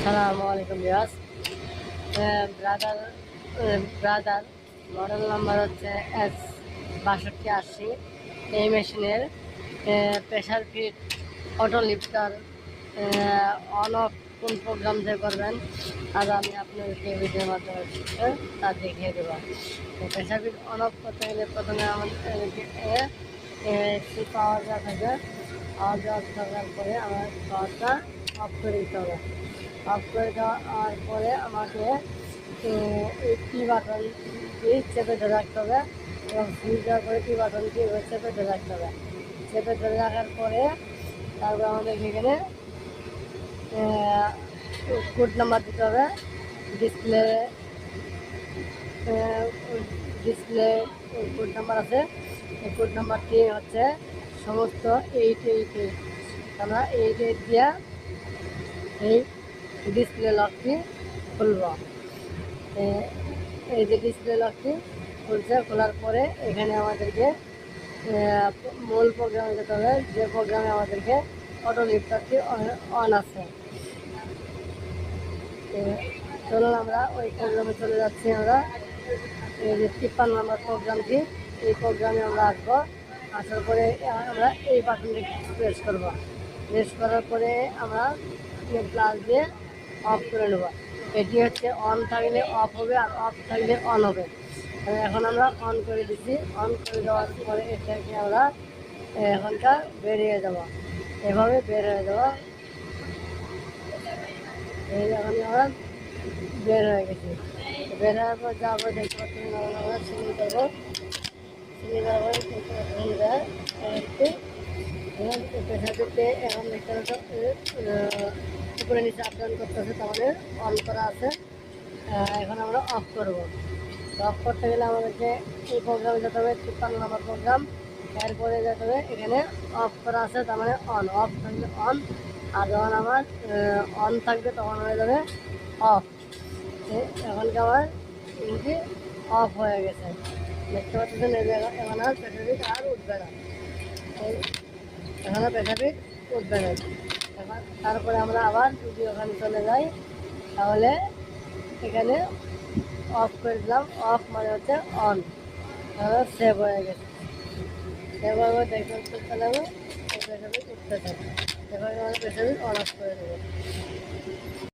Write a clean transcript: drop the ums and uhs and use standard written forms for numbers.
আসসালামু আলাইকুম viewers. Brother brother model number হচ্ছে S6280। এই মেশিনের pressure foot auto lifter on off কোন প্রোগ্রাম দিয়ে করবেন আজ আমি আপনাদেরকে ভিডিওর মাধ্যমে তা দেখিয়ে দেবো। প্রেশার ফিট অন অফ করতে গেলে প্রথমে আমাদেরকে পাওয়ার দেওয়া থাকে। পাওয়ার দেওয়া থাকার পরে আমার পাওয়ারটা অফ করে দিতে হবে। অফ করে দেওয়ার পরে আমাকে এই টি বাটন দিয়ে চেপে ধরে রাখতে হবে এবং সুইচ দেওয়ার পরে টি বাটন দিয়ে চেপে ধরে রাখতে হবে। চেপে ধরে রাখার পরে তারপর আমাদের এখানে কোড নাম্বার দিতে হবে। ডিসপ্লে ডিসপ্লে কোড নাম্বার আছে। এই কোড নাম্বারটি হচ্ছে সমস্ত 888। আমরা 88 দিয়া এই ডিসপ্লে লকটি খুলব। এই যে ডিসপ্লে লকটি খুলছে, খোলার পরে এখানে আমাদেরকে মূল প্রোগ্রামে যেতে হবে, যে প্রোগ্রামে আমাদেরকে অটো লিফটারটি অন আছে। চলুন আমরা ওই প্রোগ্রামে চলে যাচ্ছি। আমরা এই যে 53 নম্বর প্রোগ্রামটি, এই প্রোগ্রামে আমরা আসবো। আসার পরে আমরা এই বাটনটি প্রেস করব। প্রেস করার পরে আমরা প্লাস দিয়ে অফ করে নেব। এটি হচ্ছে অন থাকলে অফ হবে আর অফ থাকলে অন হবে। এখন আমরা অন করে দিচ্ছি। অন করে দেওয়ার পরে এটাকে আমরা এখনকার বেরিয়ে যাব। এভাবে বের হয়ে যাব। এই এখন আমরা বের হয়ে গেছি। বের হওয়ার পর যাবো, দেখতে পাচ্ছি আমরা সিলিং করবো। সিলিং করার পরে প্রেশার দিতে এখন দেখতে উপরে নিচে আপ ডাউন করতেছে, তাহলে অন করা আছে। এখন আমরা অফ করব। অফ করতে গেলে আমাদেরকে এই প্রোগ্রামে যেতে হবে, 53 নম্বর প্রোগ্রাম। এরপরে যেতে হবে এখানে অফ করা আছে, তার মানে অন। অফ থাকলে অন, আর যখন আমার অন থাকবে তখন হয়ে যাবে অফ। এখনকে আমার ইঞ্জিন অফ হয়ে গেছে, দেখতে পাচ্ছেন। এখন আর প্রেশার আর উঠবে না, এখানে প্রেশার উঠবে না। এখন তারপরে আমরা আবার যদি ওখানে চলে যাই, তাহলে এখানে অফ করে দিলাম। অফ মানে হচ্ছে অন, সেভ হয়ে গেছে। সেভ হয়ে দেখতে চলে যাবো প্রেশার উঠতে থাকে। এবার আমরা প্রেশার অন অফ করে দেবো।